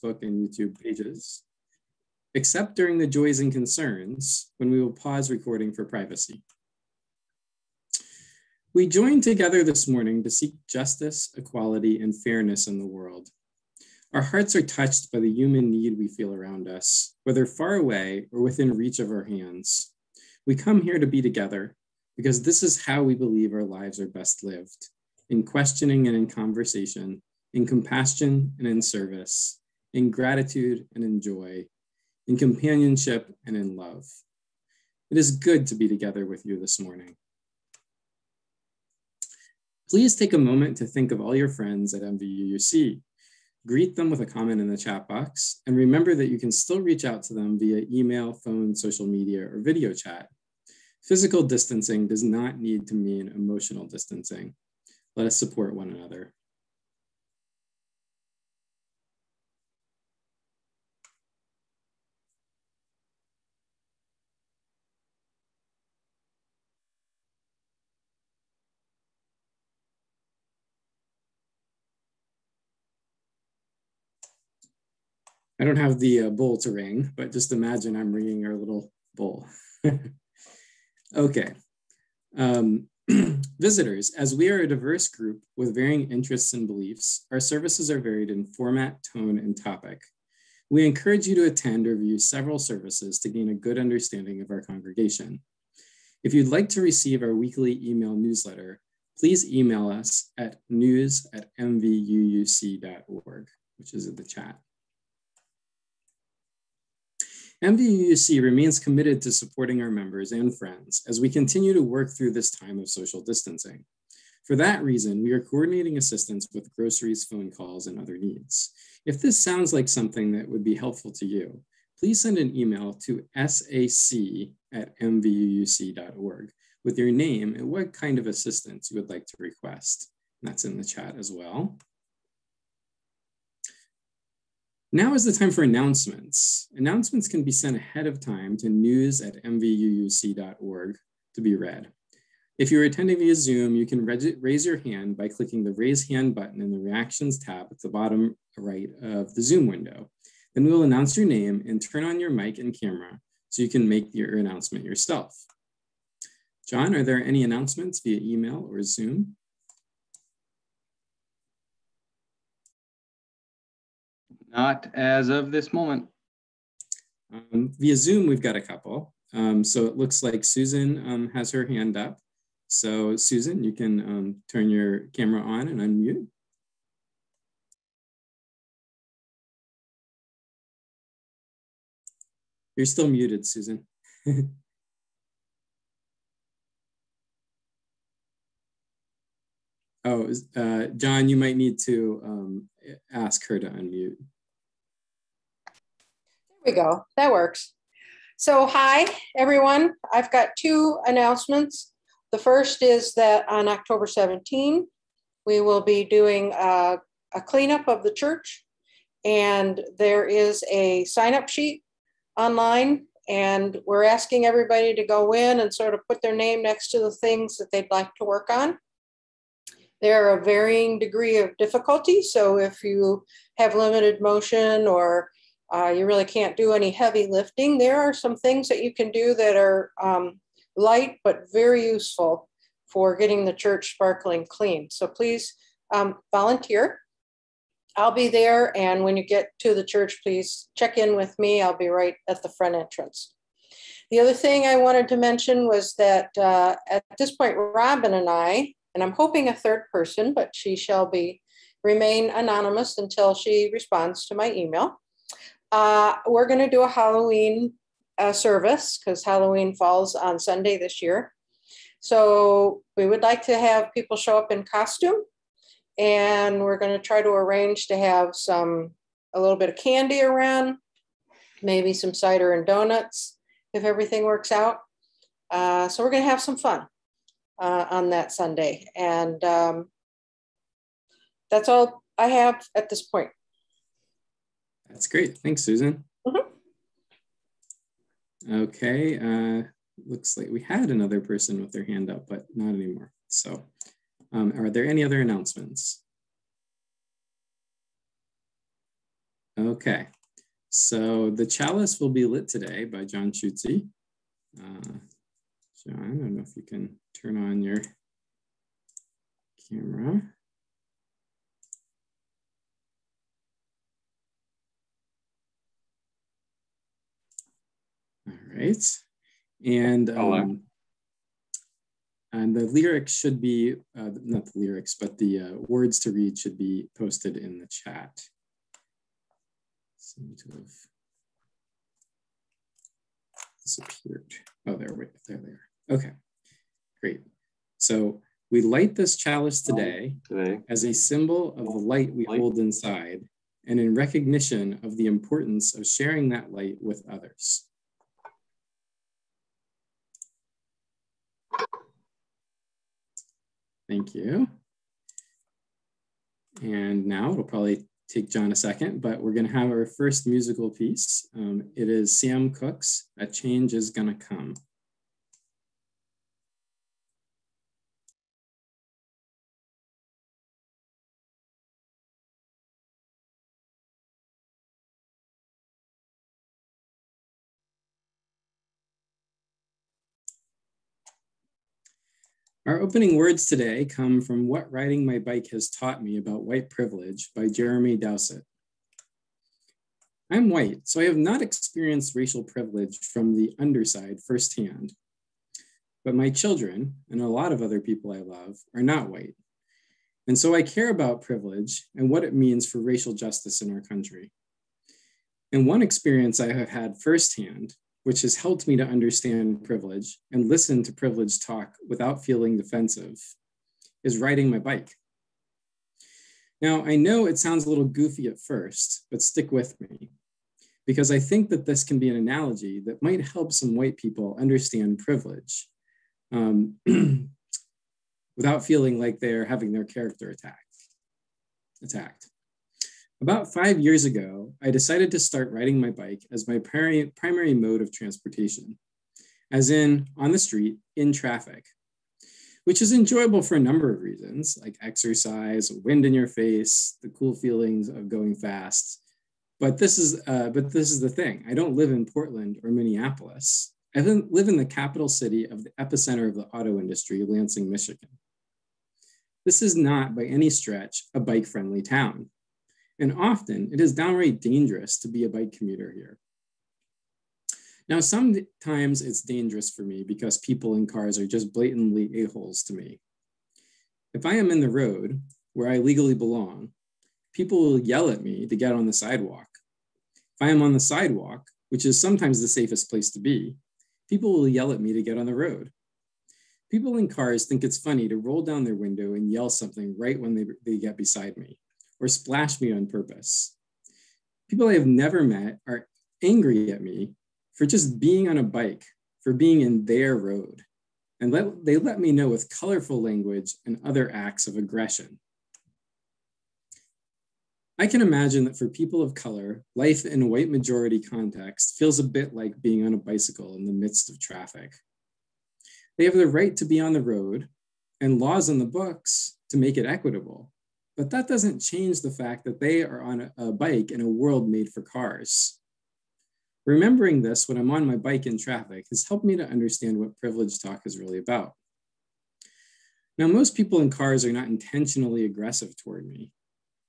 Facebook and YouTube pages, except during the joys and concerns when we will pause recording for privacy. We joined together this morning to seek justice, equality, and fairness in the world. Our hearts are touched by the human need we feel around us, whether far away or within reach of our hands. We come here to be together because this is how we believe our lives are best lived, in questioning and in conversation, in compassion and in service, in gratitude and in joy, in companionship and in love. It is good to be together with you this morning. Please take a moment to think of all your friends at MVUUC. Greet them with a comment in the chat box, and remember that you can still reach out to them via email, phone, social media, or video chat. Physical distancing does not need to mean emotional distancing. Let us support one another. I don't have the bowl to ring, but just imagine I'm ringing our little bowl. Okay. Visitors, as we are a diverse group with varying interests and beliefs, our services are varied in format, tone, and topic. We encourage you to attend or view several services to gain a good understanding of our congregation. If you'd like to receive our weekly email newsletter, please email us at news@mvuuc.org, which is in the chat. MVUUC remains committed to supporting our members and friends as we continue to work through this time of social distancing. For that reason, we are coordinating assistance with groceries, phone calls, and other needs. If this sounds like something that would be helpful to you, please send an email to sac@mvuuc.org with your name and what kind of assistance you would like to request. And that's in the chat as well. Now is the time for announcements. Announcements can be sent ahead of time to news@mvuuc.org to be read. If you're attending via Zoom, you can raise your hand by clicking the raise hand button in the reactions tab at the bottom right of the Zoom window. Then we'll announce your name and turn on your mic and camera so you can make your announcement yourself. John, are there any announcements via email or Zoom? Not as of this moment. Via Zoom, we've got a couple. So it looks like Susan has her hand up. So Susan, you can turn your camera on and unmute. You're still muted, Susan. Oh, John, you might need to ask her to unmute. There we go, that works. So hi, everyone. I've got two announcements. The first is that on October 17, we will be doing a cleanup of the church, and there is a sign-up sheet online, and we're asking everybody to go in and sort of put their name next to the things that they'd like to work on. They're a varying degree of difficulty, so if you have limited motion or you really can't do any heavy lifting, there are some things that you can do that are light but very useful for getting the church sparkling clean. So please volunteer. I'll be there, and when you get to the church, please check in with me. I'll be right at the front entrance. The other thing I wanted to mention was that at this point, Robin and I, and I'm hoping a third person, but she shall remain anonymous until she responds to my email. We're going to do a Halloween service because Halloween falls on Sunday this year. So we would like to have people show up in costume, and we're going to try to arrange to have a little bit of candy around, maybe some cider and donuts if everything works out. So we're going to have some fun on that Sunday. And that's all I have at this point. That's great. Thanks, Susan. Okay. Looks like we had another person with their hand up, but not anymore. So are there any other announcements? Okay, so the chalice will be lit today by John Schutze. John, I don't know if you can turn on your camera. All right, and the lyrics should be, not the lyrics, but the words to read should be posted in the chat. Seem to have disappeared. Oh, there they are. Okay, great. So we light this chalice today as a symbol of the light we hold inside and in recognition of the importance of sharing that light with others. Thank you. And now it'll probably take John a second, but we're going to have our first musical piece. It is Sam Cooke's A Change Is Gonna Come. Our opening words today come from What Riding My Bike Has Taught Me About White Privilege by Jeremy Dowsett. I'm white, so I have not experienced racial privilege from the underside firsthand. But my children, and a lot of other people I love, are not white. And so I care about privilege and what it means for racial justice in our country. And one experience I have had firsthand, which has helped me to understand privilege and listen to privilege talk without feeling defensive, is riding my bike. Now, I know it sounds a little goofy at first, but stick with me, because I think that this can be an analogy that might help some white people understand privilege without feeling like they're having their character attacked. About 5 years ago, I decided to start riding my bike as my primary mode of transportation, as in on the street, in traffic, which is enjoyable for a number of reasons, like exercise, wind in your face, the cool feelings of going fast. But this is the thing. I don't live in Portland or Minneapolis. I live in the capital city of the epicenter of the auto industry, Lansing, Michigan. This is not by any stretch a bike-friendly town. And often it is downright dangerous to be a bike commuter here. Now, sometimes it's dangerous for me because people in cars are just blatantly a-holes to me. If I am in the road where I legally belong, people will yell at me to get on the sidewalk. If I am on the sidewalk, which is sometimes the safest place to be, people will yell at me to get on the road. People in cars think it's funny to roll down their window and yell something right when they get beside me, or splash me on purpose. People I have never met are angry at me for just being on a bike, for being in their road. And they let me know with colorful language and other acts of aggression. I can imagine that for people of color, life in a white majority context feels a bit like being on a bicycle in the midst of traffic. They have the right to be on the road and laws on the books to make it equitable. But that doesn't change the fact that they are on a bike in a world made for cars. Remembering this when I'm on my bike in traffic has helped me to understand what privilege talk is really about. Now, most people in cars are not intentionally aggressive toward me.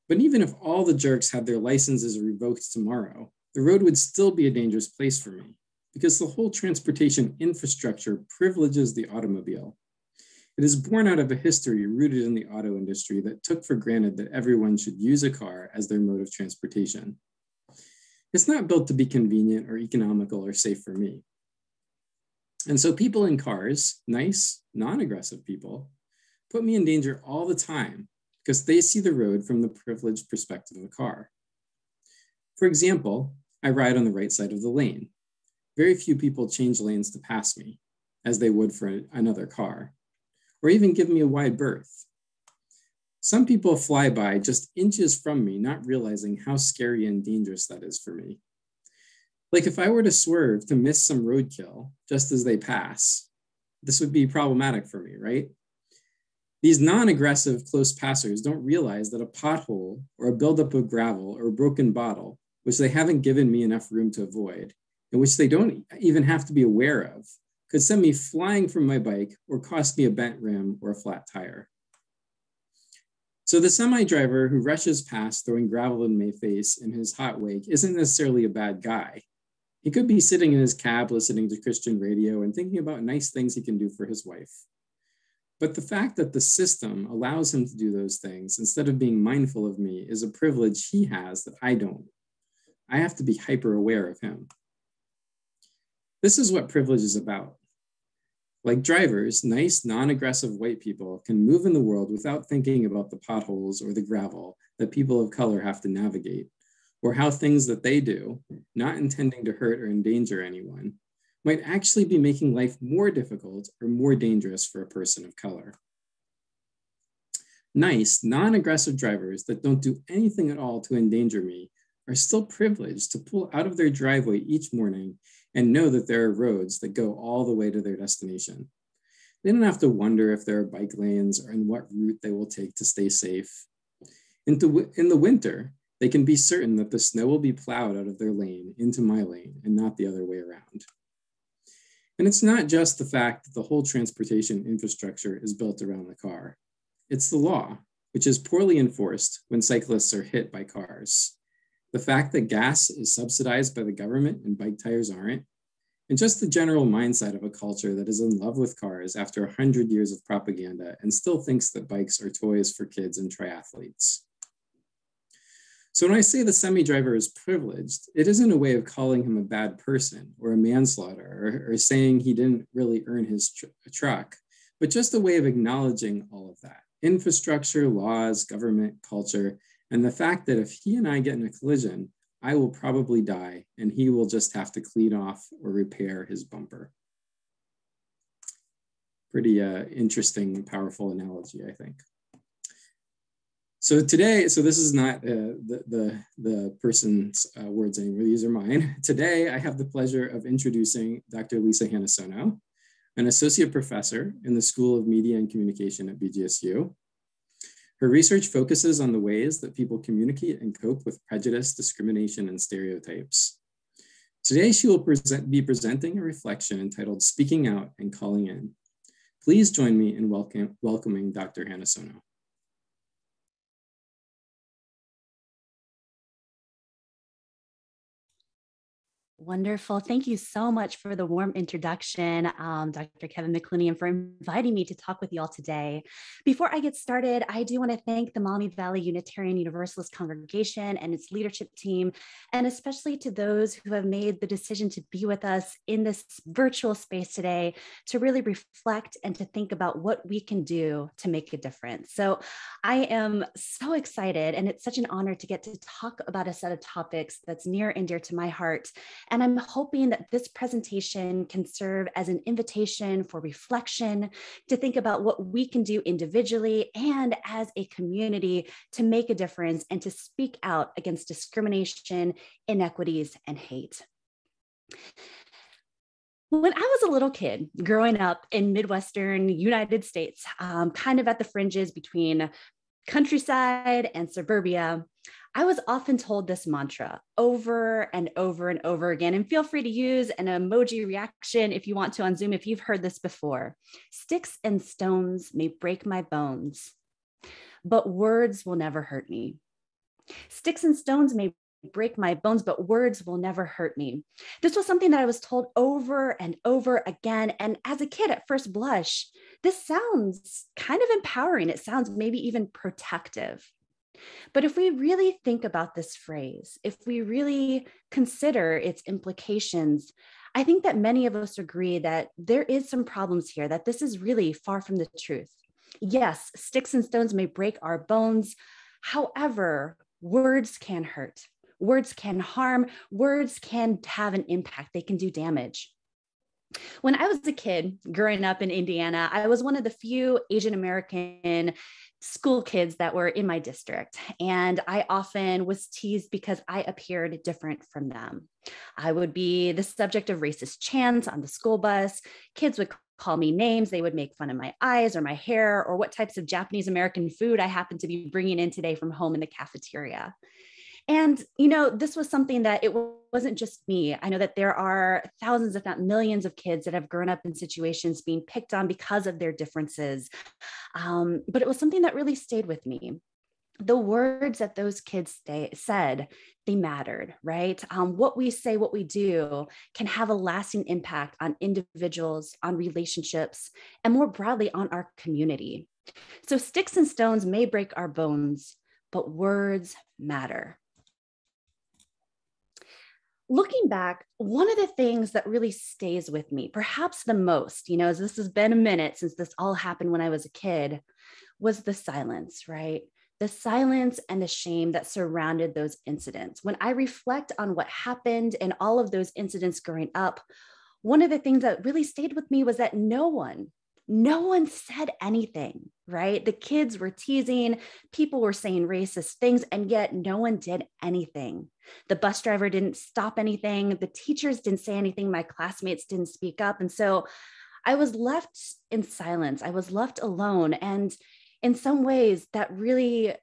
But even if all the jerks had their licenses revoked tomorrow, the road would still be a dangerous place for me because the whole transportation infrastructure privileges the automobile. It is born out of a history rooted in the auto industry that took for granted that everyone should use a car as their mode of transportation. It's not built to be convenient or economical or safe for me. And so people in cars, nice, non-aggressive people, put me in danger all the time because they see the road from the privileged perspective of a car. For example, I ride on the right side of the lane. Very few people change lanes to pass me, as they would for another car, or even give me a wide berth. Some people fly by just inches from me, not realizing how scary and dangerous that is for me. Like if I were to swerve to miss some roadkill just as they pass, this would be problematic for me, right? These non-aggressive close passers don't realize that a pothole or a buildup of gravel or a broken bottle which they haven't given me enough room to avoid, and which they don't even have to be aware of, could send me flying from my bike or cost me a bent rim or a flat tire. So the semi-driver who rushes past throwing gravel in my face in his hot wake isn't necessarily a bad guy. He could be sitting in his cab listening to Christian radio and thinking about nice things he can do for his wife. But the fact that the system allows him to do those things instead of being mindful of me is a privilege he has that I don't. I have to be hyper aware of him. This is what privilege is about. Like drivers, nice, non-aggressive white people can move in the world without thinking about the potholes or the gravel that people of color have to navigate, or how things that they do, not intending to hurt or endanger anyone, might actually be making life more difficult or more dangerous for a person of color. Nice, non-aggressive drivers that don't do anything at all to endanger me are still privileged to pull out of their driveway each morning and know that there are roads that go all the way to their destination. They don't have to wonder if there are bike lanes or in what route they will take to stay safe. In the winter, they can be certain that the snow will be plowed out of their lane into my lane and not the other way around. And it's not just the fact that the whole transportation infrastructure is built around the car. It's the law, which is poorly enforced when cyclists are hit by cars. The fact that gas is subsidized by the government and bike tires aren't, and just the general mindset of a culture that is in love with cars after 100 years of propaganda and still thinks that bikes are toys for kids and triathletes. So when I say the semi-driver is privileged, it isn't a way of calling him a bad person or a manslaughter or saying he didn't really earn his truck, but just a way of acknowledging all of that. Infrastructure, laws, government, culture, and the fact that if he and I get in a collision, I will probably die and he will just have to clean off or repair his bumper. Pretty interesting, powerful analogy, I think. So today, so this is not the person's words anymore, these are mine. Today, I have the pleasure of introducing Dr. Lisa Hanasono, an associate professor in the School of Media and Communication at BGSU. Her research focuses on the ways that people communicate and cope with prejudice, discrimination, and stereotypes. Today, she will be presenting a reflection entitled Speaking Out and Calling In. Please join me in welcoming Dr. Hanasono. Wonderful. Thank you so much for the warm introduction, Dr. Kevin McClooney, and for inviting me to talk with you all today. Before I get started, I do want to thank the Maumee Valley Unitarian Universalist Congregation and its leadership team, and especially to those who have made the decision to be with us in this virtual space today to really reflect and to think about what we can do to make a difference. So I am so excited, and it's such an honor to get to talk about a set of topics that's near and dear to my heart. And I'm hoping that this presentation can serve as an invitation for reflection, to think about what we can do individually and as a community to make a difference and to speak out against discrimination, inequities, and hate. When I was a little kid growing up in Midwestern United States, kind of at the fringes between countryside and suburbia, I was often told this mantra over and over and over again, and feel free to use an emoji reaction if you want to on Zoom if you've heard this before. Sticks and stones may break my bones, but words will never hurt me. Sticks and stones may break my bones, but words will never hurt me. This was something that I was told over and over again. And as a kid, at first blush, this sounds kind of empowering. It sounds maybe even protective. But if we really think about this phrase, if we really consider its implications, I think that many of us agree that there is some problems here, that this is really far from the truth. Yes, sticks and stones may break our bones. However, words can hurt. Words can harm. Words can have an impact. They can do damage. When I was a kid growing up in Indiana, I was one of the few Asian American school kids that were in my district. And I often was teased because I appeared different from them. I would be the subject of racist chants on the school bus. Kids would call me names. They would make fun of my eyes or my hair or what types of Japanese American food I happened to be bringing in today from home in the cafeteria. And, this was something that it wasn't just me. I know that there are thousands, if not millions of kids that have grown up in situations being picked on because of their differences. But it was something that really stayed with me. The words that those kids said, they mattered, right? What we say, what we do can have a lasting impact on individuals, on relationships, and more broadly on our community. So sticks and stones may break our bones, but words matter. Looking back, one of the things that really stays with me, perhaps the most, as this has been a minute since this all happened when I was a kid, was the silence, right? The silence and the shame that surrounded those incidents. When I reflect on what happened and all of those incidents growing up, one of the things that really stayed with me was that no one said anything, right? The kids were teasing, people were saying racist things, and yet no one did anything. The bus driver didn't stop anything. The teachers didn't say anything. My classmates didn't speak up. And so I was left in silence. I was left alone. And in some ways that really,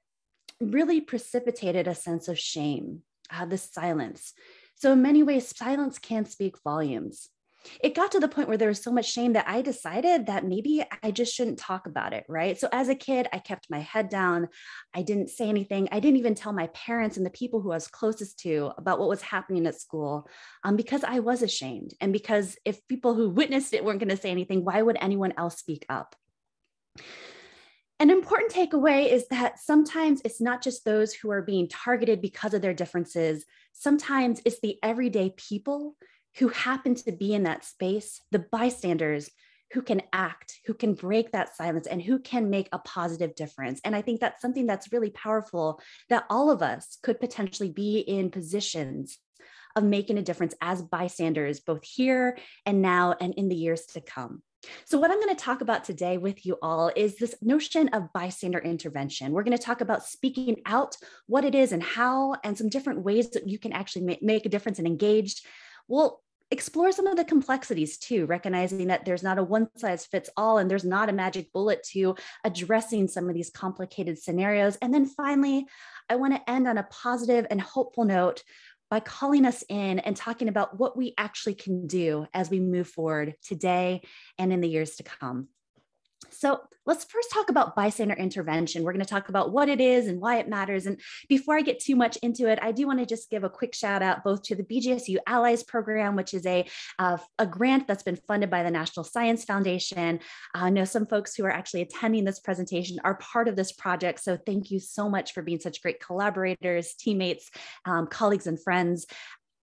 really precipitated a sense of shame, this silence. So in many ways, silence can speak volumes. It got to the point where there was so much shame that I decided that maybe I just shouldn't talk about it, right? So as a kid, I kept my head down. I didn't say anything. I didn't even tell my parents and the people who I was closest to about what was happening at school, because I was ashamed. And because if people who witnessed it weren't going to say anything, why would anyone else speak up? An important takeaway is that sometimes it's not just those who are being targeted because of their differences. Sometimes it's the everyday people who happen to be in that space, the bystanders who can act, who can break that silence, and who can make a positive difference. And I think that's something that's really powerful, that all of us could potentially be in positions of making a difference as bystanders, both here and now and in the years to come. So what I'm going to talk about today with you all is this notion of bystander intervention. We're going to talk about speaking out, what it is and how, and some different ways that you can actually make a difference and engage. We'll explore some of the complexities too, recognizing that there's not a one size fits all and there's not a magic bullet to addressing some of these complicated scenarios. And then finally, I want to end on a positive and hopeful note by calling us in and talking about what we actually can do as we move forward today and in the years to come. So let's first talk about bystander intervention. We're going to talk about what it is and why it matters. And before I get too much into it, I do want to just give a quick shout out both to the BGSU Allies Program, which is a grant that's been funded by the National Science Foundation. I know some folks who are actually attending this presentation are part of this project. So thank you so much for being such great collaborators, teammates, colleagues, and friends.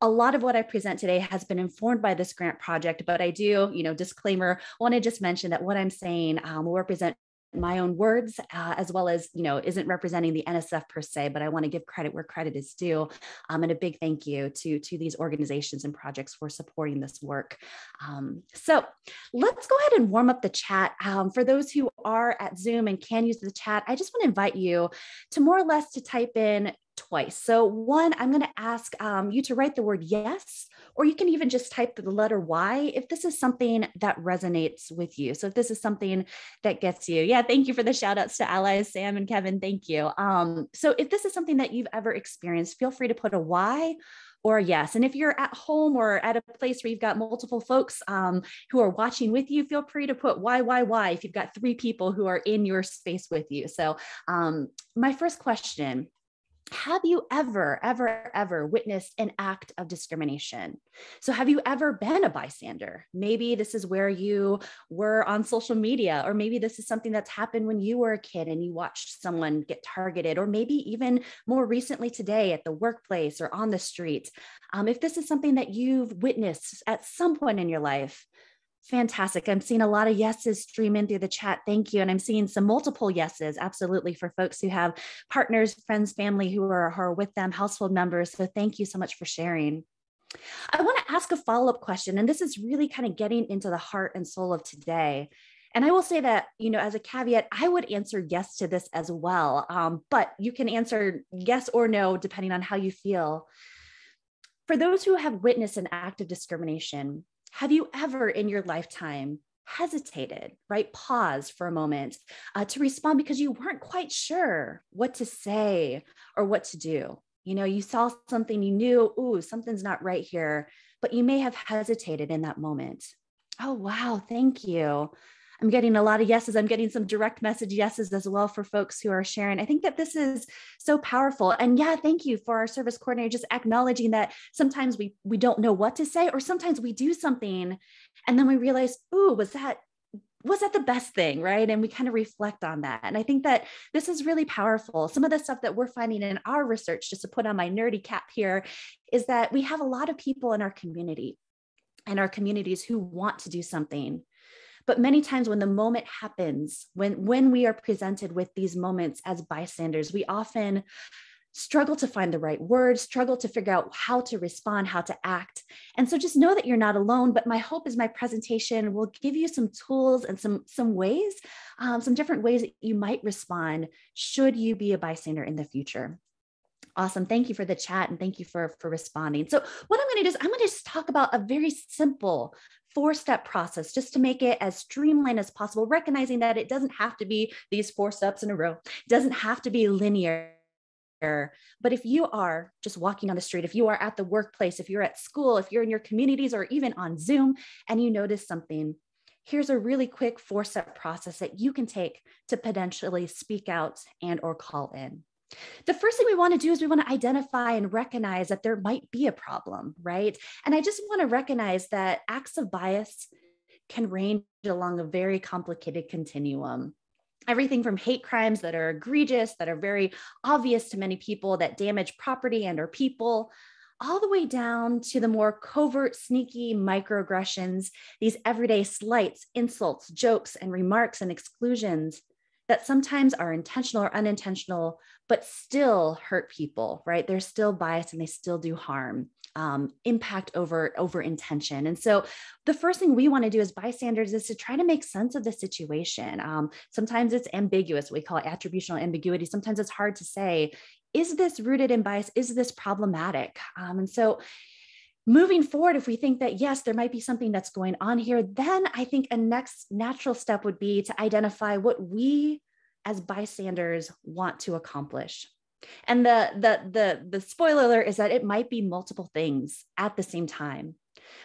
A lot of what I present today has been informed by this grant project, but I do, disclaimer, want to just mention that what I'm saying will represent my own words, as well as, isn't representing the NSF per se, but I want to give credit where credit is due. And a big thank you to these organizations and projects for supporting this work. So let's go ahead and warm up the chat. For those who are at Zoom and can use the chat, I just want to invite you to more or less to type in twice. So one, I'm going to ask you to write the word yes, or you can even just type the letter Y if this is something that resonates with you. So if this is something that gets you, thank you for the shout outs to Allies, Sam and Kevin, thank you. So if this is something that you've ever experienced, feel free to put a Y or a yes. And if you're at home or at a place where you've got multiple folks who are watching with you, feel free to put Y if you've got 3 people who are in your space with you. So my first question, have you ever witnessed an act of discrimination? So have you ever been a bystander? Maybe this is where you were on social media, or maybe this is something that's happened when you were a kid and you watched someone get targeted, or maybe even more recently today at the workplace or on the street. If this is something that you've witnessed at some point in your life, fantastic. I'm seeing a lot of yeses stream in through the chat. Thank you. And I'm seeing some multiple yeses, absolutely, for folks who have partners, friends, family who are with them, household members. So thank you so much for sharing. I want to ask a follow-up question, and this is really kind of getting into the heart and soul of today. And I will say that, as a caveat, I would answer yes to this as well. But you can answer yes or no, depending on how you feel. For those who have witnessed an act of discrimination, have you ever in your lifetime hesitated, right? Pause for a moment to respond because you weren't quite sure what to say or what to do? You know, you saw something, you knew, ooh, something's not right here, but you may have hesitated in that moment. Oh, wow. Thank you. I'm getting a lot of yeses. I'm getting some direct message yeses as well for folks who are sharing. I think that this is so powerful. And yeah, thank you for our service coordinator, just acknowledging that sometimes we don't know what to say, or sometimes we do something and then we realize, ooh, was that the best thing, right? And we kind of reflect on that. And I think that this is really powerful. Some of the stuff that we're finding in our research, just to put on my nerdy cap here, is that we have a lot of people in our community and our communities who want to do something. But many times when the moment happens, when we are presented with these moments as bystanders, we often struggle to find the right words, struggle to figure out how to respond, how to act. And so just know that you're not alone. But my hope is my presentation will give you some tools and some ways, some different ways that you might respond should you be a bystander in the future. Awesome. Thank you for the chat and thank you for responding. So what I'm going to do is I'm going to just talk about a very simple 4-step process just to make it as streamlined as possible, recognizing that it doesn't have to be these 4 steps in a row. It doesn't have to be linear. But if you are just walking on the street, if you are at the workplace, if you're at school, if you're in your communities or even on Zoom and you notice something, here's a really quick 4-step process that you can take to potentially speak out and or call in. The first thing we want to do is we want to identify and recognize that there might be a problem, right? And I just want to recognize that acts of bias can range along a very complicated continuum. Everything from hate crimes that are egregious, that are very obvious to many people, that damage property and or people, all the way down to the more covert, sneaky microaggressions, these everyday slights, insults, jokes, and remarks and exclusions that sometimes are intentional or unintentional, but still hurt people, right? They're still biased and they still do harm, impact over intention. And so the first thing we want to do as bystanders is to try to make sense of the situation. Sometimes it's ambiguous. We call it attributional ambiguity. Sometimes it's hard to say, is this rooted in bias? Is this problematic? And so moving forward, if we think that, yes, there might be something that's going on here, then I think a next natural step would be to identify what we as bystanders want to accomplish. And the spoiler alert is that it might be multiple things at the same time.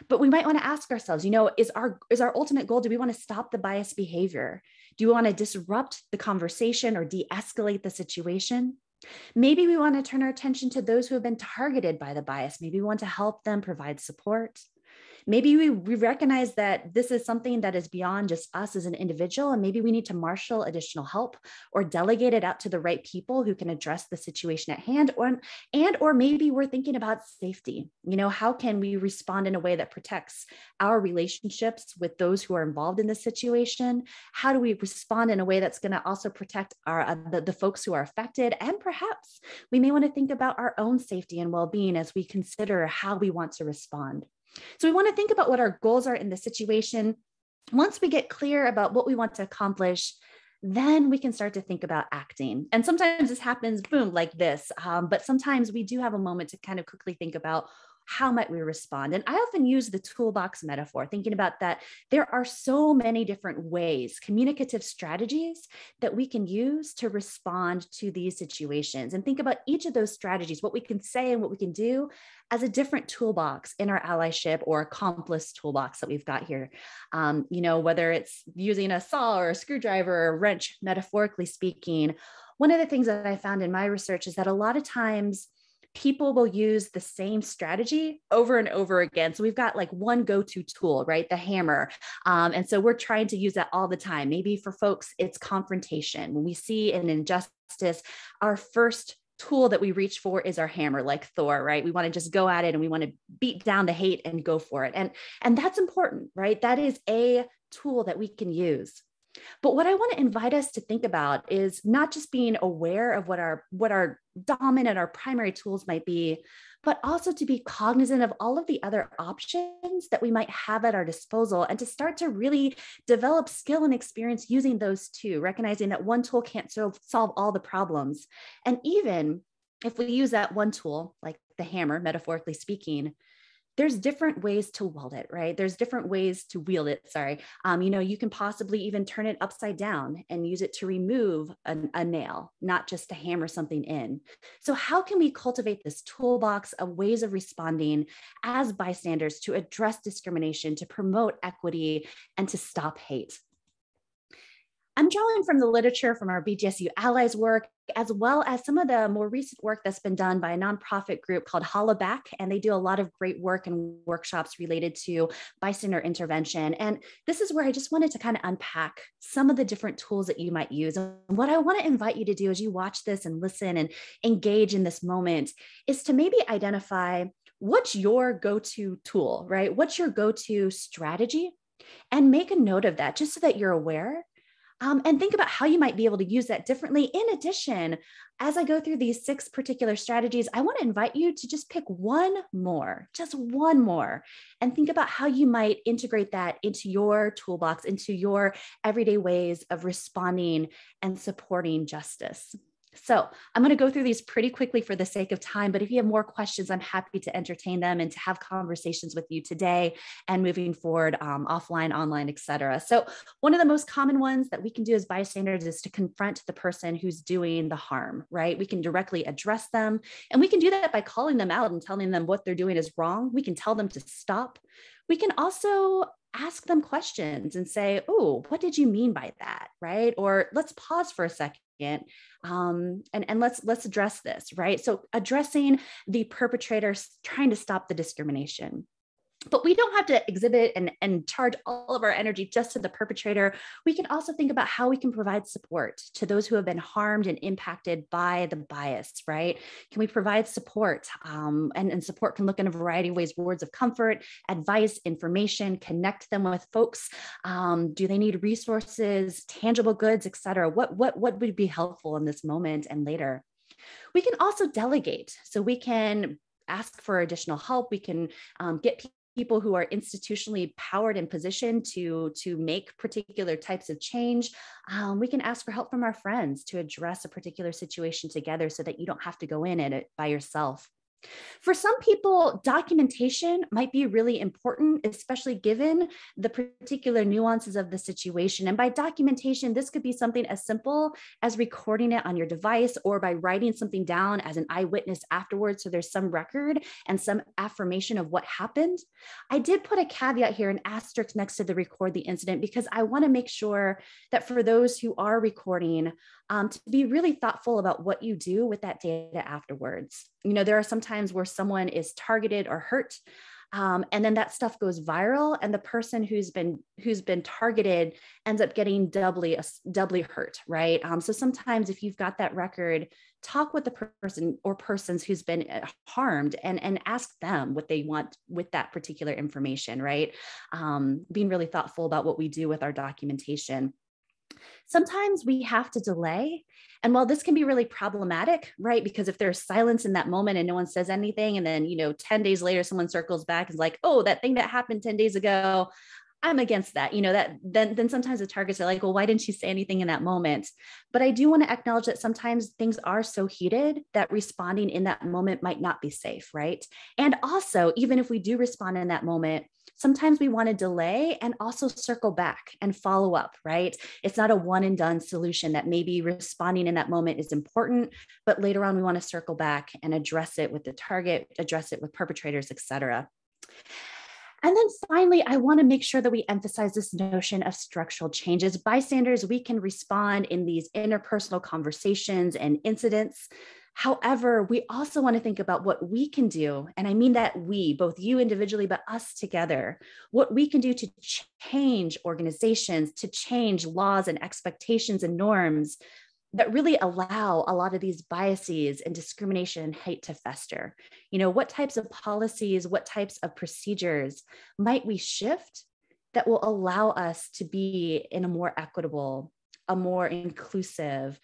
But we might want to ask ourselves, is our ultimate goal, do we want to stop the biased behavior? Do we want to disrupt the conversation or de-escalate the situation? Maybe we want to turn our attention to those who have been targeted by the bias. Maybe we want to help them provide support. Maybe we recognize that this is something that is beyond just us as an individual, and maybe we need to marshal additional help or delegate it out to the right people who can address the situation at hand, or maybe we're thinking about safety. How can we respond in a way that protects our relationships with those who are involved in this situation? How do we respond in a way that's going to also protect the folks who are affected? And perhaps we may want to think about our own safety and well-being as we consider how we want to respond. So we want to think about what our goals are in the situation. Once we get clear about what we want to accomplish, then we can start to think about acting. And sometimes this happens, boom, like this. But sometimes we do have a moment to kind of quickly think about how might we respond? And I often use the toolbox metaphor, thinking about that there are so many different ways, communicative strategies that we can use to respond to these situations. And think about each of those strategies, what we can say and what we can do as a different toolbox in our allyship or accomplice toolbox that we've got here. Whether it's using a saw or a screwdriver or a wrench, metaphorically speaking. One of the things that I found in my research is that a lot of times people will use the same strategy over and over again. So we've got like one go-to tool, right? The hammer. And so we're trying to use that all the time. Maybe for folks, it's confrontation. When we see an injustice, our first tool that we reach for is our hammer, like Thor, right? We want to just go at it and we want to beat down the hate and go for it. And that's important, right? That is a tool that we can use. But what I want to invite us to think about is not just being aware of what our dominant, our primary tools might be, but also to be cognizant of all of the other options that we might have at our disposal and to start to really develop skill and experience using those too, recognizing that one tool can't solve all the problems. And even if we use that one tool, like the hammer, metaphorically speaking, there's different ways to wield it, right? There's different ways to wield it, sorry. You can possibly even turn it upside down and use it to remove a nail, not just to hammer something in. So how can we cultivate this toolbox of ways of responding as bystanders to address discrimination, to promote equity, and to stop hate? I'm drawing from the literature from our BGSU Allies work, as well as some of the more recent work that's been done by a nonprofit group called Holla Back, and they do a lot of great work and workshops related to bystander intervention. And this is where I just wanted to kind of unpack some of the different tools that you might use. And what I want to invite you to do as you watch this and listen and engage in this moment is to maybe identify what's your go-to tool, right? What's your go-to strategy? And make a note of that just so that you're aware. And think about how you might be able to use that differently. In addition, as I go through these 6 particular strategies, I want to invite you to just pick one more, just one more, and think about how you might integrate that into your toolbox, into your everyday ways of responding and supporting justice. So I'm going to go through these pretty quickly for the sake of time, but if you have more questions, I'm happy to entertain them and to have conversations with you today and moving forward, offline, online, et cetera. So one of the most common ones that we can do as bystanders is to confront the person who's doing the harm, right? We can directly address them, and we can do that by calling them out and telling them what they're doing is wrong. We can tell them to stop. We can also ask them questions and say, oh, what did you mean by that, right? Or let's pause for a second. And let's address this, right? So addressing the perpetrators, trying to stop the discrimination. But we don't have to exhibit and charge all of our energy just to the perpetrator. We can also think about how we can provide support to those who have been harmed and impacted by the bias, right? Can we provide support? And support can look in a variety of ways: words of comfort, advice, information, connect them with folks. Do they need resources, tangible goods, et cetera? What would be helpful in this moment and later? We can also delegate. So we can ask for additional help. We can get people who are institutionally powered and positioned to make particular types of change. We can ask for help from our friends to address a particular situation together so that you don't have to go in at it by yourself. For some people, documentation might be really important, especially given the particular nuances of the situation. And by documentation, this could be something as simple as recording it on your device or by writing something down as an eyewitness afterwards, so there's some record and some affirmation of what happened. I did put a caveat here, an asterisk next to the record the incident, because I want to make sure that for those who are recording, to be really thoughtful about what you do with that data afterwards. There are some times where someone is targeted or hurt, and then that stuff goes viral, and the person who's been targeted ends up getting doubly hurt, right? So sometimes if you've got that record, talk with the person or persons who's been harmed and ask them what they want with that particular information, right? Being really thoughtful about what we do with our documentation. Sometimes we have to delay. And while this can be really problematic, right? Because if there's silence in that moment and no one says anything, and then, 10 days later, someone circles back and is like, oh, that thing that happened 10 days ago, I'm against that, then sometimes the targets are like, well, why didn't you say anything in that moment? But I do want to acknowledge that sometimes things are so heated that responding in that moment might not be safe, right? And also, even if we do respond in that moment, sometimes we want to delay and also circle back and follow up, right? It's not a one and done solution that maybe responding in that moment is important, but later on we want to circle back and address it with the target, address it with perpetrators, et cetera. And then finally, I want to make sure that we emphasize this notion of structural changes. Bystanders, we can respond in these interpersonal conversations and incidents. However, we also want to think about what we can do, and I mean that we, both you individually, but us together, what we can do to change organizations, to change laws and expectations and norms that really allow a lot of these biases and discrimination and hate to fester. What types of policies, what types of procedures might we shift that will allow us to be in a more equitable, a more inclusive,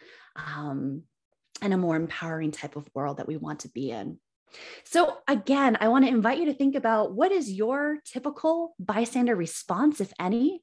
and a more empowering type of world that we want to be in. So again, I want to invite you to think about, what is your typical bystander response, if any?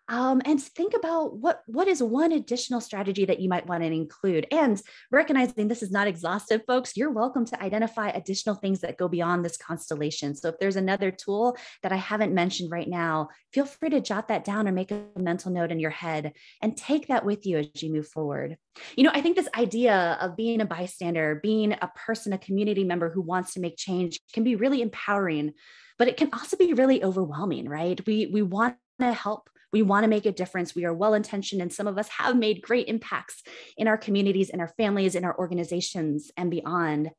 and think about what is one additional strategy that you might want to include. And recognizing this is not exhaustive, folks, you're welcome to identify additional things that go beyond this constellation. So if there's another tool that I haven't mentioned right now, feel free to jot that down or make a mental note in your head and take that with you as you move forward. I think this idea of being a bystander, being a person, a community member who wants to make change can be really empowering, but it can also be really overwhelming, right? We want to help. We want to make a difference. We are well-intentioned, and some of us have made great impacts in our communities, in our families, in our organizations, and beyond.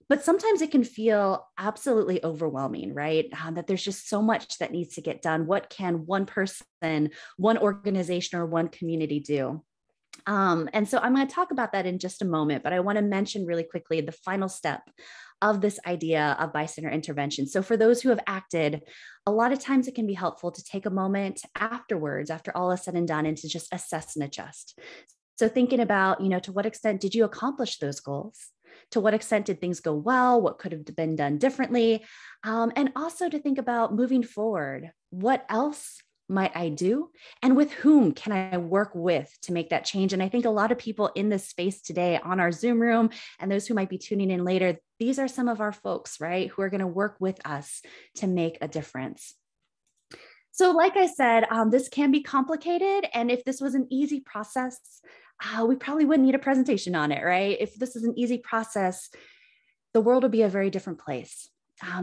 But sometimes it can feel absolutely overwhelming, right? That there's just so much that needs to get done. What can one person, one organization, or one community do? And so I'm going to talk about that in just a moment, but I want to mention really quickly the final step of this idea of bystander intervention. So for those who have acted, a lot of times it can be helpful to take a moment afterwards, after all is said and done, and to just assess and adjust. So thinking about, to what extent did you accomplish those goals? To what extent did things go well? What could have been done differently? And also to think about moving forward, what else might I do? And with whom can I work with to make that change? And I think a lot of people in this space today on our Zoom room and those who might be tuning in later, these are some of our folks, right, who are going to work with us to make a difference. So like I said, this can be complicated. And if this was an easy process, we probably wouldn't need a presentation on it, right? If this is an easy process, the world would be a very different place.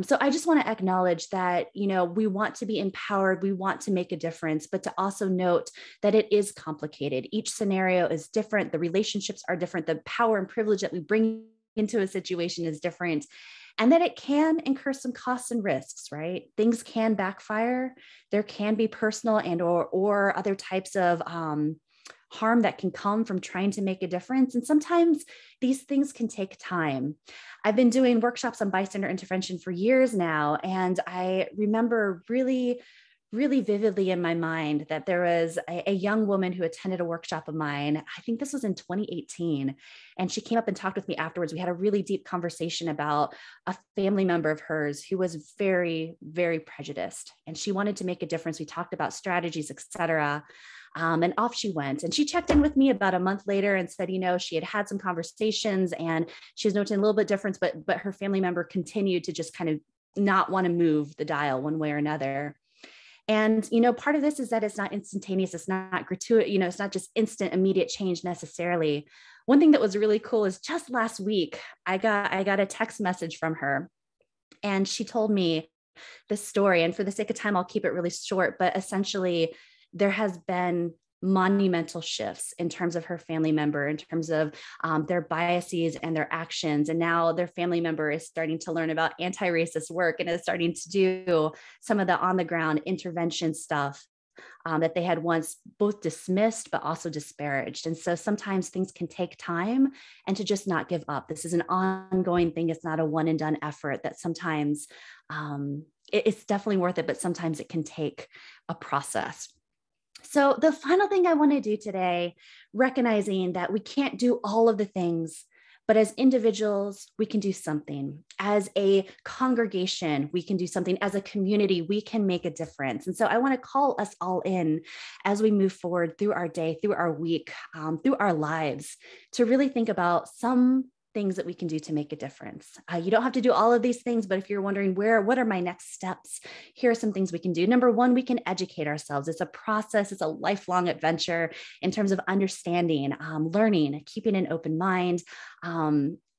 So I just want to acknowledge that, we want to be empowered, we want to make a difference, but to also note that it is complicated. Each scenario is different. The relationships are different. The power and privilege that we bring into a situation is different. And that it can incur some costs and risks, right? Things can backfire. There can be personal and or other types of harm that can come from trying to make a difference. And sometimes these things can take time. I've been doing workshops on bystander intervention for years now. And I remember really vividly in my mind that there was a young woman who attended a workshop of mine. I think this was in 2018. And she came up and talked with me afterwards. We had a really deep conversation about a family member of hers who was very, very prejudiced. And she wanted to make a difference. We talked about strategies, et cetera. And off she went. And she checked in with me about a month later and said, she had some conversations and she was noticing a little bit difference, but her family member continued to just kind of not want to move the dial one way or another. And, part of this is that it's not instantaneous. It's not gratuitous. It's not just instant, immediate change necessarily. One thing that was really cool is just last week, I got a text message from her and she told me this story. And for the sake of time, I'll keep it really short, but essentially there has been monumental shifts in terms of her family member, in terms of their biases and their actions. And now their family member is starting to learn about anti-racist work and is starting to do some of the on-the-ground intervention stuff that they had once both dismissed, but also disparaged. And so sometimes things can take time, and to just not give up. This is an ongoing thing. It's not a one and done effort that sometimes it's definitely worth it, but sometimes it can take a process. So the final thing I want to do today, recognizing that we can't do all of the things, but as individuals, we can do something. As a congregation, we can do something. As a community, we can make a difference. And so I want to call us all in as we move forward through our day, through our week, through our lives, to really think about some things that we can do to make a difference. You don't have to do all of these things, but if you're wondering what are my next steps, here are some things we can do. Number one, we can educate ourselves. It's a process. It's a lifelong adventure in terms of understanding, learning, keeping an open mind,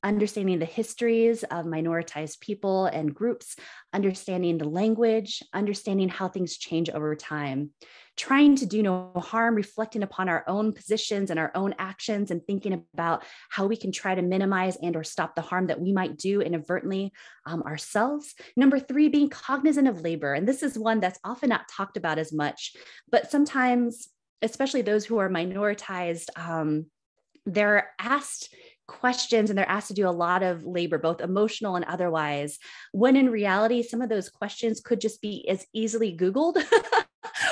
understanding the histories of minoritized people and groups, understanding the language, understanding how things change over time, trying to do no harm, reflecting upon our own positions and our own actions, and thinking about how we can try to minimize and or stop the harm that we might do inadvertently ourselves. Number three, being cognizant of labor. And this is one that's often not talked about as much, but sometimes, especially those who are minoritized, they're asked questions and they're asked to do a lot of labor, both emotional and otherwise, when in reality, some of those questions could just be as easily Googled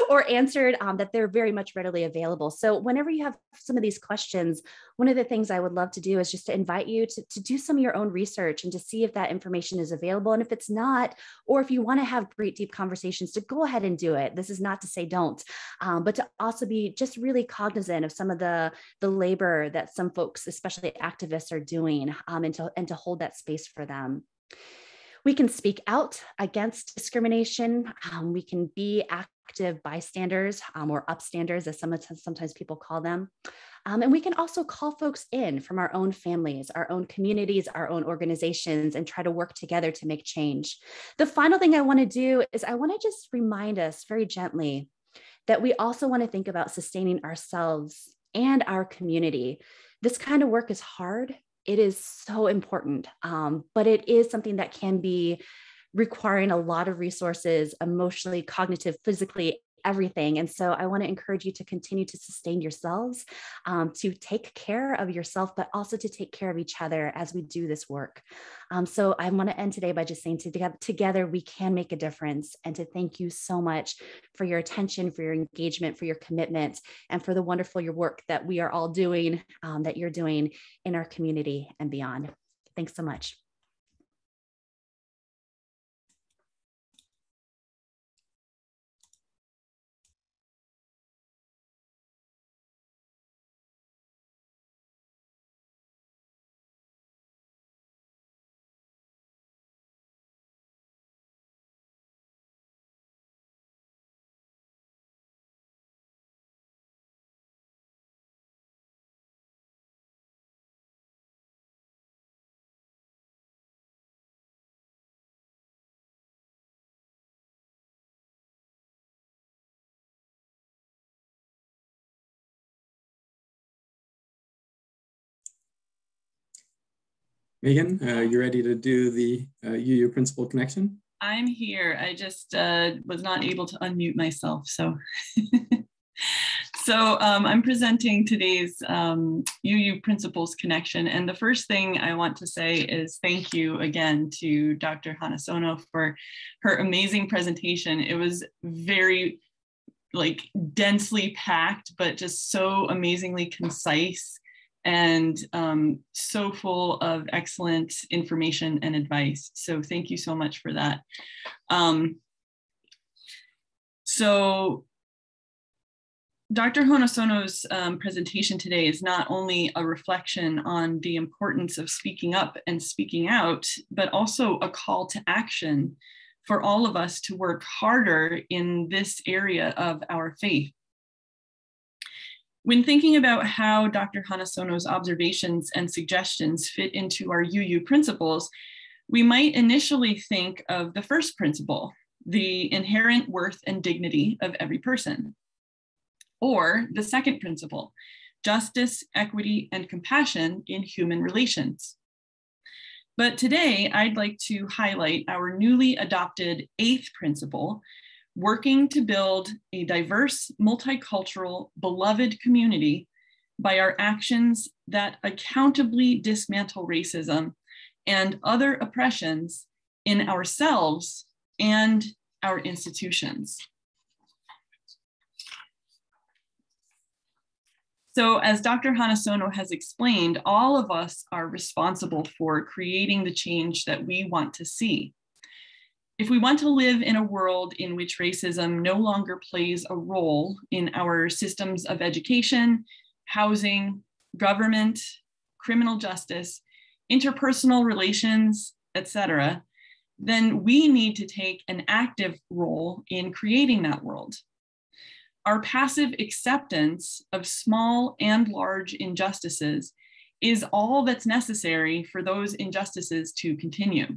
or answered, that they're very much readily available. So whenever you have some of these questions, one of the things I would love to do is just to invite you to do some of your own research and to see if that information is available. And if it's not, or if you want to have great, deep conversations, to go ahead and do it. This is not to say don't, but to also be just really cognizant of some of the labor that some folks, especially activists, are doing, and to hold that space for them. We can speak out against discrimination. We can be active bystanders, or upstanders, as sometimes people call them. And we can also call folks in from our own families, our own communities, our own organizations, and try to work together to make change. The final thing I want to do is I want to just remind us very gently that we also want to think about sustaining ourselves and our community. This kind of work is hard. It is so important, but it is something that can be requiring a lot of resources, emotionally, cognitive, physically, everything. And so I want to encourage you to continue to sustain yourselves, to take care of yourself, but also to take care of each other as we do this work. So I want to end today by just saying together we can make a difference, and to thank you so much for your attention, for your engagement, for your commitment, and for the wonderful your work that we are all doing, that you're doing in our community and beyond. Thanks so much. Megan, you ready to do the UU principal connection? I'm here. I just was not able to unmute myself. So, I'm presenting today's UU Principals Connection. And the first thing I want to say is thank you again to Dr. Hanasono for her amazing presentation. It was very densely packed, but just so amazingly concise and so full of excellent information and advice. So thank you so much for that. So Dr. Hanasono's presentation today is not only a reflection on the importance of speaking up and speaking out, but also a call to action for all of us to work harder in this area of our faith. When thinking about how Dr. Hanasono's observations and suggestions fit into our UU principles, we might initially think of the first principle, the inherent worth and dignity of every person, or the second principle, justice, equity, and compassion in human relations. But today, I'd like to highlight our newly adopted eighth principle, working to build a diverse, multicultural, beloved community by our actions that accountably dismantle racism and other oppressions in ourselves and our institutions. So as Dr. Hanasono has explained, all of us are responsible for creating the change that we want to see. If we want to live in a world in which racism no longer plays a role in our systems of education, housing, government, criminal justice, interpersonal relations, etc., then we need to take an active role in creating that world. Our passive acceptance of small and large injustices is all that's necessary for those injustices to continue.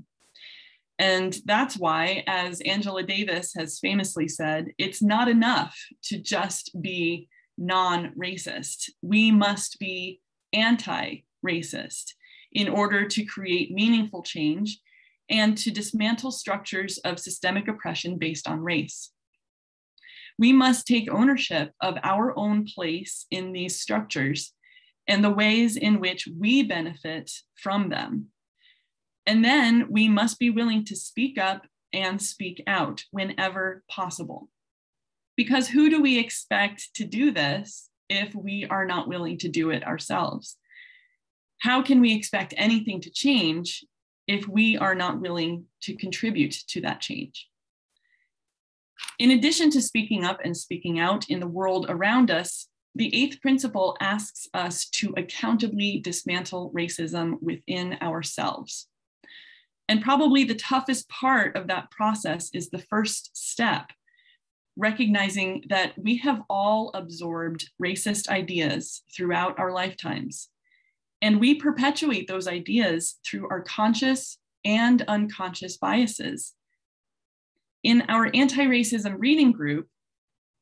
And that's why, as Angela Davis has famously said, it's not enough to just be non-racist. We must be anti-racist in order to create meaningful change and to dismantle structures of systemic oppression based on race. We must take ownership of our own place in these structures and the ways in which we benefit from them. And then we must be willing to speak up and speak out whenever possible. Because who do we expect to do this if we are not willing to do it ourselves? How can we expect anything to change if we are not willing to contribute to that change? In addition to speaking up and speaking out in the world around us, the 8th principle asks us to accountably dismantle racism within ourselves. And probably the toughest part of that process is the first step, recognizing that we have all absorbed racist ideas throughout our lifetimes. And we perpetuate those ideas through our conscious and unconscious biases. In our anti-racism reading group,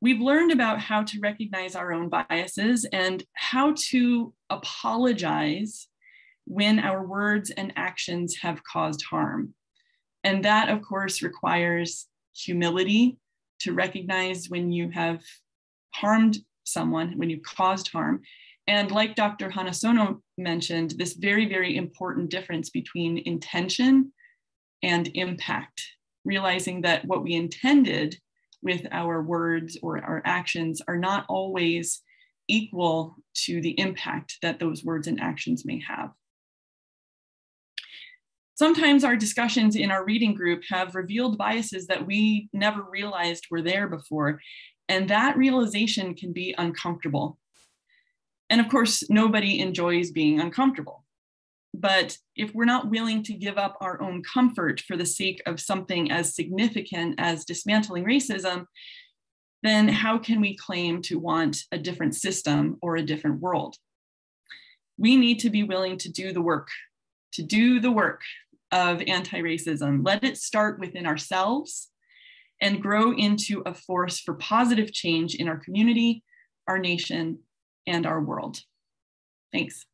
we've learned about how to recognize our own biases and how to apologize when our words and actions have caused harm. And that, of course, requires humility to recognize when you have harmed someone, when you've caused harm. And like Dr. Hanasono mentioned, this very, very important difference between intention and impact, realizing that what we intended with our words or our actions are not always equal to the impact that those words and actions may have. Sometimes our discussions in our reading group have revealed biases that we never realized were there before, and that realization can be uncomfortable. And of course, nobody enjoys being uncomfortable. But if we're not willing to give up our own comfort for the sake of something as significant as dismantling racism, then how can we claim to want a different system or a different world? We need to be willing to do the work of anti-racism. Let it start within ourselves and grow into a force for positive change in our community, our nation, and our world. Thanks.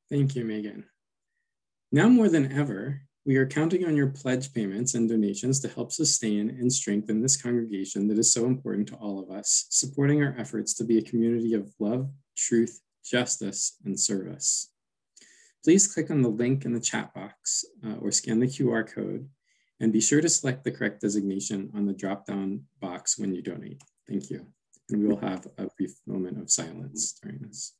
Thank you, Megan. Now more than ever, we are counting on your pledge payments and donations to help sustain and strengthen this congregation that is so important to all of us, supporting our efforts to be a community of love, truth, justice, and service. Please click on the link in the chat box or scan the QR code, and be sure to select the correct designation on the drop-down box when you donate. Thank you. And we will have a brief moment of silence during this.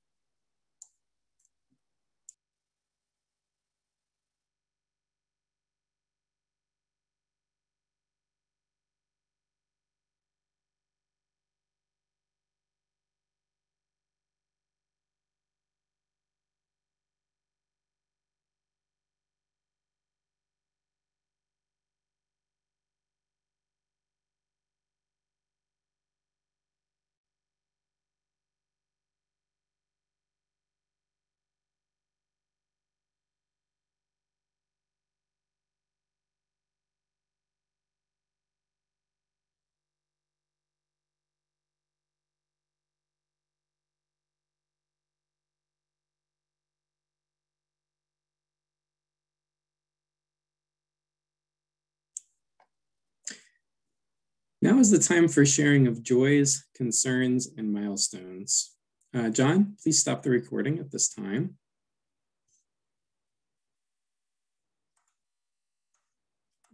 Now is the time for sharing of joys, concerns, and milestones. John, please stop the recording at this time.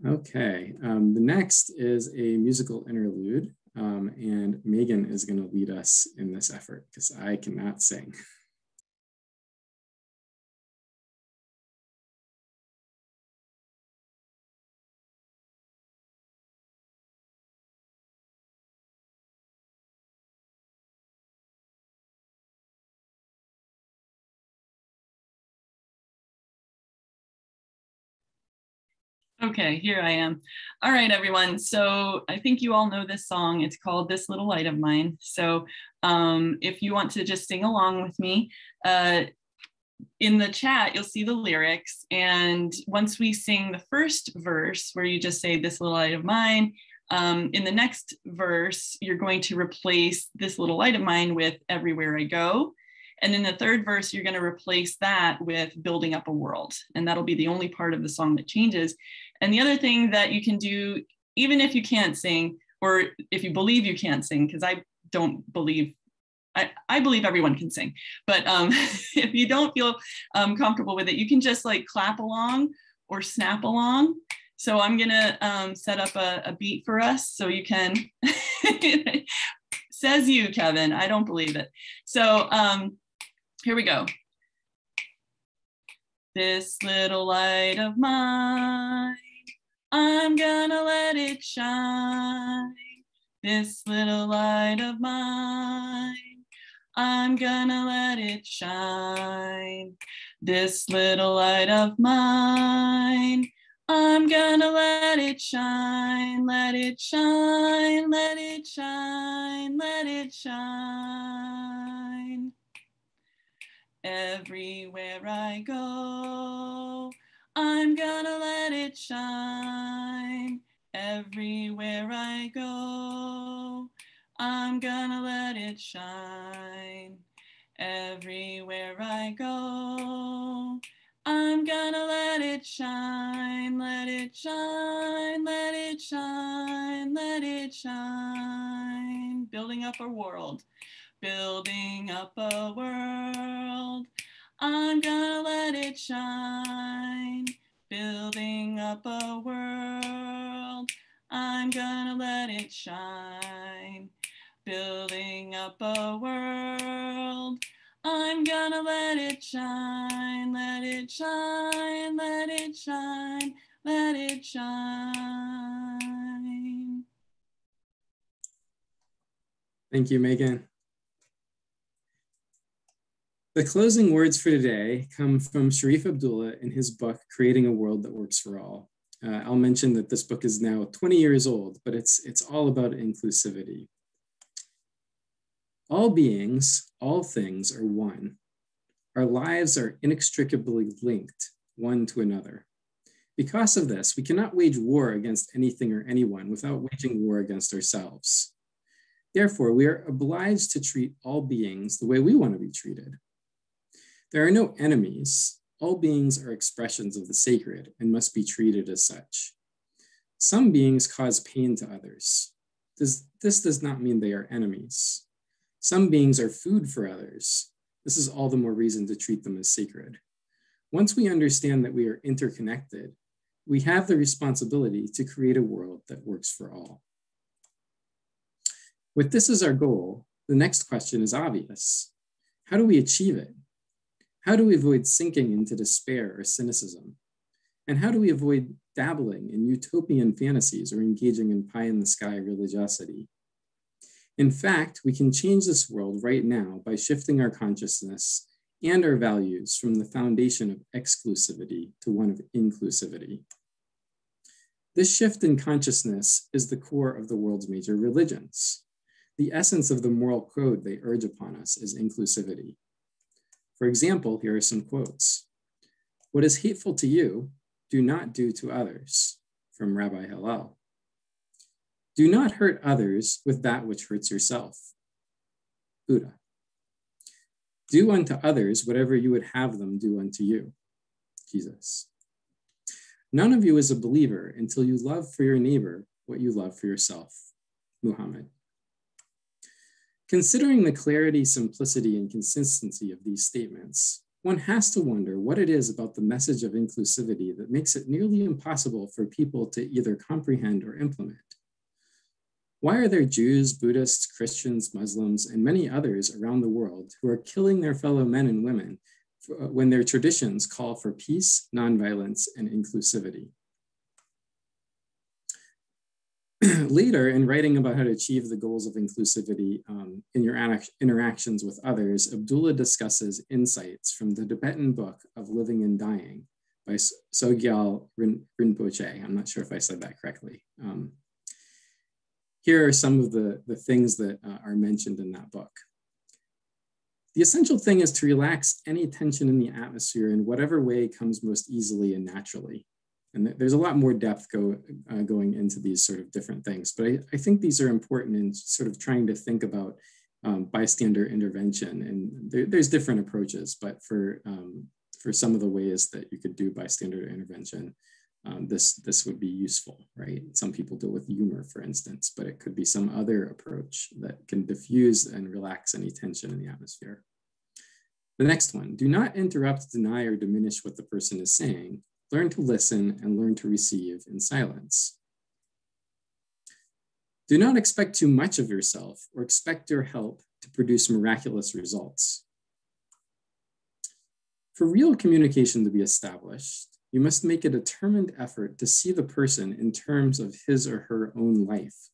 Okay, the next is a musical interlude, and Megan is going to lead us in this effort because I cannot sing. Okay, here I am. All right, everyone. So I think you all know this song. It's called This Little Light of Mine. So if you want to just sing along with me, in the chat, you'll see the lyrics. And once we sing the first verse, where you just say this little light of mine, in the next verse, you're going to replace this little light of mine with everywhere I go. And in the third verse, you're going to replace that with building up a world. And that'll be the only part of the song that changes. And the other thing that you can do, even if you can't sing, or if you believe you can't sing, because I don't believe I believe everyone can sing, but if you don't feel comfortable with it, you can just like clap along or snap along. So I'm gonna set up a beat for us so you can, says you, Kevin, I don't believe it. So here we go. This little light of mine, I'm gonna let it shine. This little light of mine, I'm gonna let it shine. This little light of mine, I'm gonna let it shine, let it shine, let it shine, let it shine. Everywhere I go, I'm gonna let it shine. Everywhere I go, I'm gonna let it shine. Everywhere I go, I'm gonna let it shine, let it shine, let it shine, let it shine. Building up a world. Building up a world, I'm gonna let it shine. Building up a world, I'm gonna let it shine. Building up a world, I'm gonna let it shine, let it shine, let it shine, let it shine. Thank you, Megan. The closing words for today come from Sharif Abdullah in his book, Creating a World That Works for All. I'll mention that this book is now 20 years old, but it's all about inclusivity. All beings, all things are one. Our lives are inextricably linked one to another. Because of this, we cannot wage war against anything or anyone without waging war against ourselves. Therefore, we are obliged to treat all beings the way we want to be treated. There are no enemies. All beings are expressions of the sacred and must be treated as such. Some beings cause pain to others. This does not mean they are enemies. Some beings are food for others. This is all the more reason to treat them as sacred. Once we understand that we are interconnected, we have the responsibility to create a world that works for all. With this as our goal, the next question is obvious. How do we achieve it? How do we avoid sinking into despair or cynicism? And how do we avoid dabbling in utopian fantasies or engaging in pie-in-the-sky religiosity? In fact, we can change this world right now by shifting our consciousness and our values from the foundation of exclusivity to one of inclusivity. This shift in consciousness is the core of the world's major religions. The essence of the moral code they urge upon us is inclusivity. For example, here are some quotes. What is hateful to you, do not do to others, from Rabbi Hillel. Do not hurt others with that which hurts yourself, Buddha. Do unto others whatever you would have them do unto you, Jesus. None of you is a believer until you love for your neighbor what you love for yourself, Muhammad. Considering the clarity, simplicity, and consistency of these statements, one has to wonder what it is about the message of inclusivity that makes it nearly impossible for people to either comprehend or implement. Why are there Jews, Buddhists, Christians, Muslims, and many others around the world who are killing their fellow men and women when their traditions call for peace, nonviolence, and inclusivity? Later, in writing about how to achieve the goals of inclusivity in your interactions with others, Abdullah discusses insights from the Tibetan book of Living and Dying by Sogyal Rinpoche. I'm not sure if I said that correctly. Here are some of the things that are mentioned in that book. The essential thing is to relax any tension in the atmosphere in whatever way comes most easily and naturally. And there's a lot more depth going into these sort of different things, but I think these are important in sort of trying to think about bystander intervention. And there's different approaches, but for some of the ways that you could do bystander intervention, this would be useful, right? Some people deal with humor, for instance, but it could be some other approach that can diffuse and relax any tension in the atmosphere. The next one, do not interrupt, deny, or diminish what the person is saying. Learn to listen and learn to receive in silence. Do not expect too much of yourself or expect your help to produce miraculous results. For real communication to be established, you must make a determined effort to see the person in terms of his or her own life.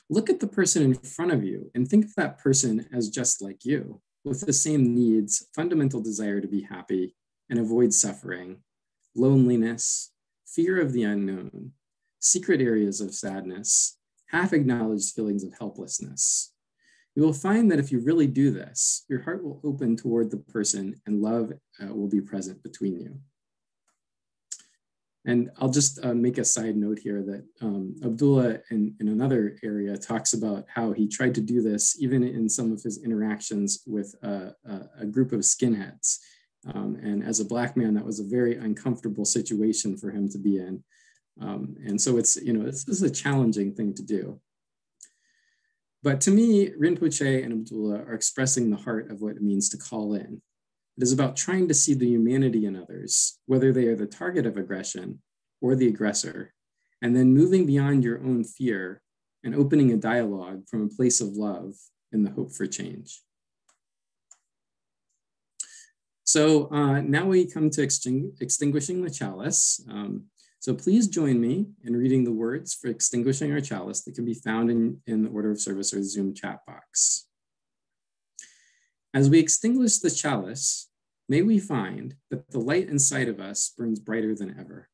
Look at the person in front of you and think of that person as just like you, with the same needs, fundamental desire to be happy and avoid suffering, loneliness, fear of the unknown, secret areas of sadness, half-acknowledged feelings of helplessness. You will find that if you really do this, your heart will open toward the person and love will be present between you. And I'll just make a side note here that Abdullah in another area talks about how he tried to do this even in some of his interactions with a group of skinheads. And as a Black man, that was a very uncomfortable situation for him to be in. And so it's, this is a challenging thing to do. But to me, Rinpoche and Abdullah are expressing the heart of what it means to call in. It is about trying to see the humanity in others, whether they are the target of aggression or the aggressor, and then moving beyond your own fear and opening a dialogue from a place of love in the hope for change. So now we come to extinguishing the chalice. So please join me in reading the words for extinguishing our chalice that can be found in the order of service or Zoom chat box. As we extinguish the chalice, may we find that the light inside of us burns brighter than ever.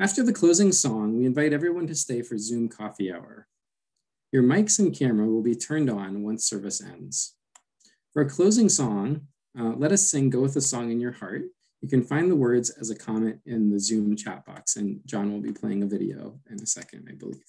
After the closing song, we invite everyone to stay for Zoom coffee hour. Your mics and camera will be turned on once service ends. For a closing song, let us sing Go With the Song in Your Heart. You can find the words as a comment in the Zoom chat box, and John will be playing a video in a second, I believe.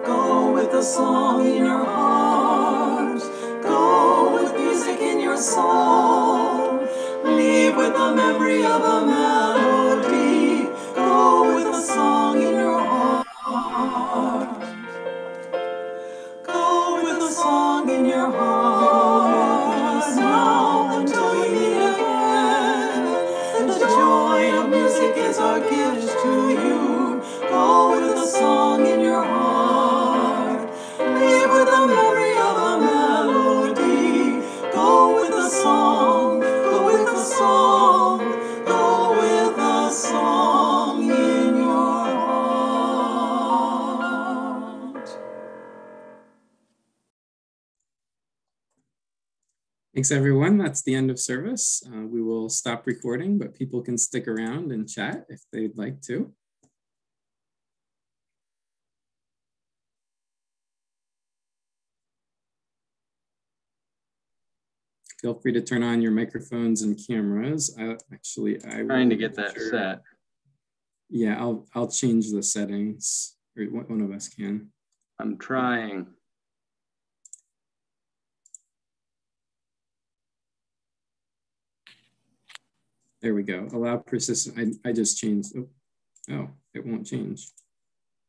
Go with a song in your heart. Go with music in your soul. Leave with the memory of a melody. Go with a song in your heart. Go with a song in your heart. Now until we meet again. The joy of music is our gift to you. Go with a song in your heart. Leave with the memory of a melody. Go with a song. Go with a song. Go with a song in your heart. Thanks, everyone. That's the end of service. We will stop recording, but people can stick around and chat if they'd like to. Feel free to turn on your microphones and cameras. I'm Trying to get that set. Yeah, I'll change the settings, or one of us can. I'm trying. There we go. Allow persistent. I just changed. Oh, it won't change.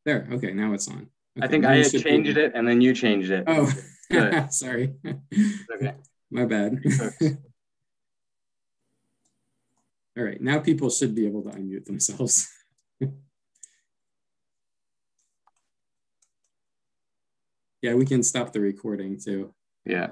There. Okay, now it's on. Okay, I think I had changed it and then you changed it. Oh, good. Sorry. Okay. My bad. All right, now people should be able to unmute themselves. Yeah, we can stop the recording too. Yeah.